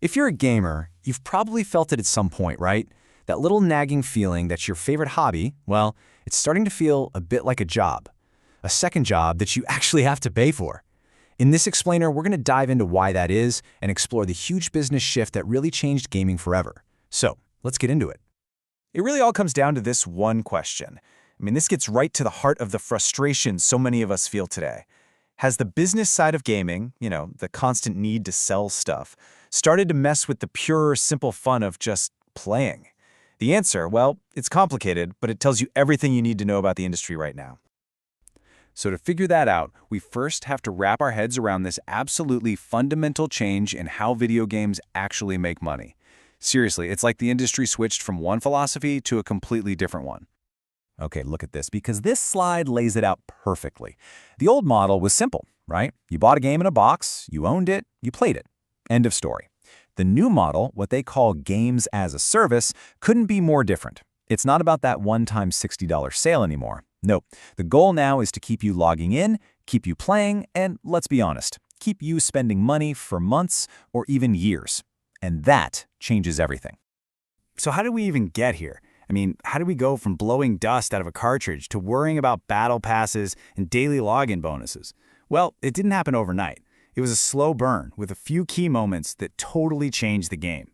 If you're a gamer, you've probably felt it at some point, right? That little nagging feeling that your favorite hobby, well, it's starting to feel a bit like a job. A second job that you actually have to pay for. In this explainer, we're going to dive into why that is and explore the huge business shift that really changed gaming forever. So, let's get into it. It really all comes down to this one question. This gets right to the heart of the frustration so many of us feel today. Has the business side of gaming, the constant need to sell stuff, started to mess with the pure, simple fun of just playing? The answer, well, it's complicated, but it tells you everything you need to know about the industry right now. So to figure that out, we first have to wrap our heads around this absolutely fundamental change in how video games actually make money. Seriously, it's like the industry switched from one philosophy to a completely different one. Okay, look at this, because this slide lays it out perfectly. The old model was simple, right? You bought a game in a box, you owned it, you played it. End of story. The new model, what they call games as a service, couldn't be more different. It's not about that one-time $60 sale anymore. No, the goal now is to keep you logging in, keep you playing, and let's be honest, keep you spending money for months or even years. And that changes everything. So how did we even get here? How did we go from blowing dust out of a cartridge to worrying about battle passes and daily login bonuses? Well, it didn't happen overnight. It was a slow burn with a few key moments that totally changed the game.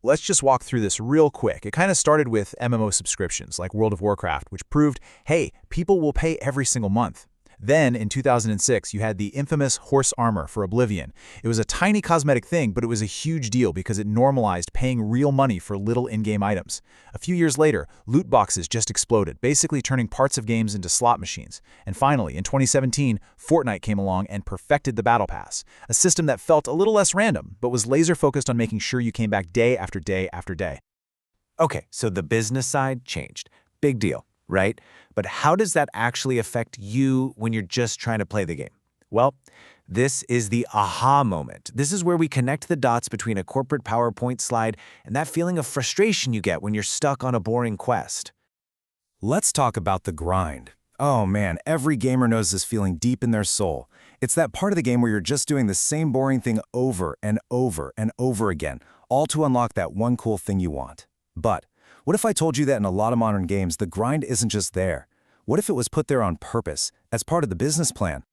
Let's just walk through this real quick. It kind of started with MMO subscriptions like World of Warcraft, which proved, hey, people will pay every single month. Then, in 2006, you had the infamous horse armor for Oblivion. It was a tiny cosmetic thing, but it was a huge deal because it normalized paying real money for little in-game items. A few years later, loot boxes just exploded, basically turning parts of games into slot machines. And finally, in 2017, Fortnite came along and perfected the Battle Pass, a system that felt a little less random, but was laser-focused on making sure you came back day after day after day. Okay, so the business side changed. Big deal, right? But how does that actually affect you when you're just trying to play the game? Well, this is the aha moment. This is where we connect the dots between a corporate PowerPoint slide and that feeling of frustration you get when you're stuck on a boring quest. Let's talk about the grind. Oh man, every gamer knows this feeling deep in their soul. It's that part of the game where you're just doing the same boring thing over and over and over again, all to unlock that one cool thing you want. But what if I told you that in a lot of modern games, the grind isn't just there? What if it was put there on purpose, as part of the business plan?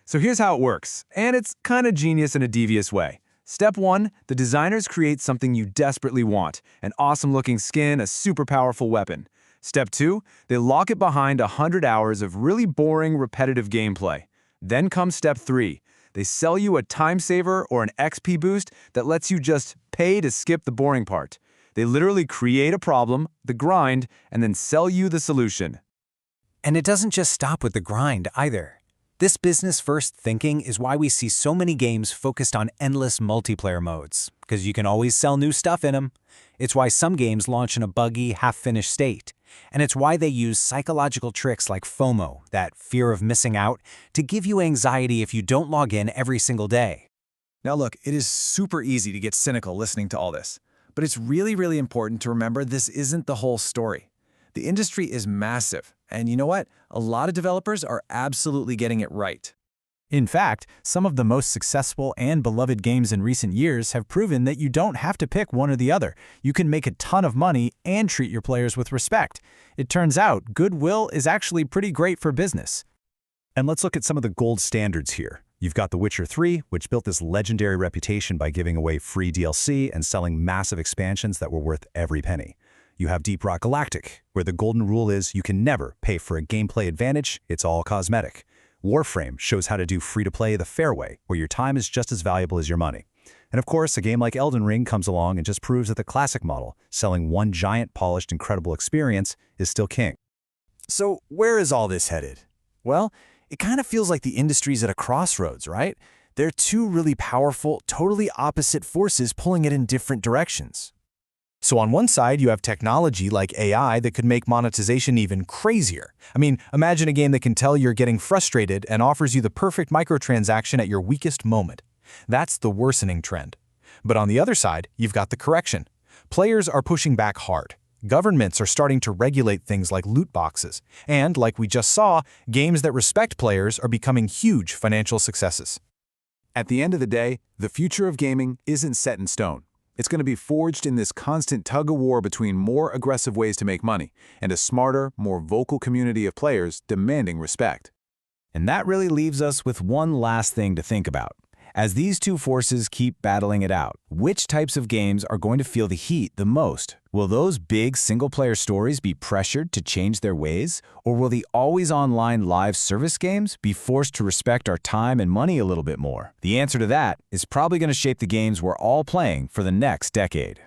So here's how it works, and it's kind of genius in a devious way. Step 1, the designers create something you desperately want, an awesome-looking skin, a super powerful weapon. Step 2, they lock it behind 100 hours of really boring, repetitive gameplay. Then comes Step 3. They sell you a time saver or an XP boost that lets you just pay to skip the boring part. They literally create a problem, the grind, and then sell you the solution. And it doesn't just stop with the grind either. This business-first thinking is why we see so many games focused on endless multiplayer modes, because you can always sell new stuff in them. It's why some games launch in a buggy, half-finished state. And it's why they use psychological tricks like FOMO, that fear of missing out, to give you anxiety if you don't log in every single day. Now look, it is super easy to get cynical listening to all this. But it's really, really important to remember this isn't the whole story. The industry is massive, and you know what? A lot of developers are absolutely getting it right. In fact, some of the most successful and beloved games in recent years have proven that you don't have to pick one or the other. You can make a ton of money and treat your players with respect. It turns out goodwill is actually pretty great for business. And let's look at some of the gold standards here. You've got The Witcher 3, which built this legendary reputation by giving away free DLC and selling massive expansions that were worth every penny. You have Deep Rock Galactic, where the golden rule is you can never pay for a gameplay advantage, it's all cosmetic. Warframe shows how to do free-to-play the fair way, where your time is just as valuable as your money. And of course, a game like Elden Ring comes along and just proves that the classic model, selling one giant, polished, incredible experience, is still king. So where is all this headed? Well, it kind of feels like the industry's at a crossroads, right? There are two really powerful, totally opposite forces pulling it in different directions. So on one side, you have technology like AI that could make monetization even crazier. Imagine a game that can tell you're getting frustrated and offers you the perfect microtransaction at your weakest moment. That's the worsening trend. But on the other side, you've got the correction. Players are pushing back hard. Governments are starting to regulate things like loot boxes. And, like we just saw, games that respect players are becoming huge financial successes. At the end of the day, the future of gaming isn't set in stone. It's going to be forged in this constant tug-of-war between more aggressive ways to make money and a smarter, more vocal community of players demanding respect. And that really leaves us with one last thing to think about. As these two forces keep battling it out, which types of games are going to feel the heat the most? Will those big single-player stories be pressured to change their ways? Or will the always-online live service games be forced to respect our time and money a little bit more? The answer to that is probably going to shape the games we're all playing for the next decade.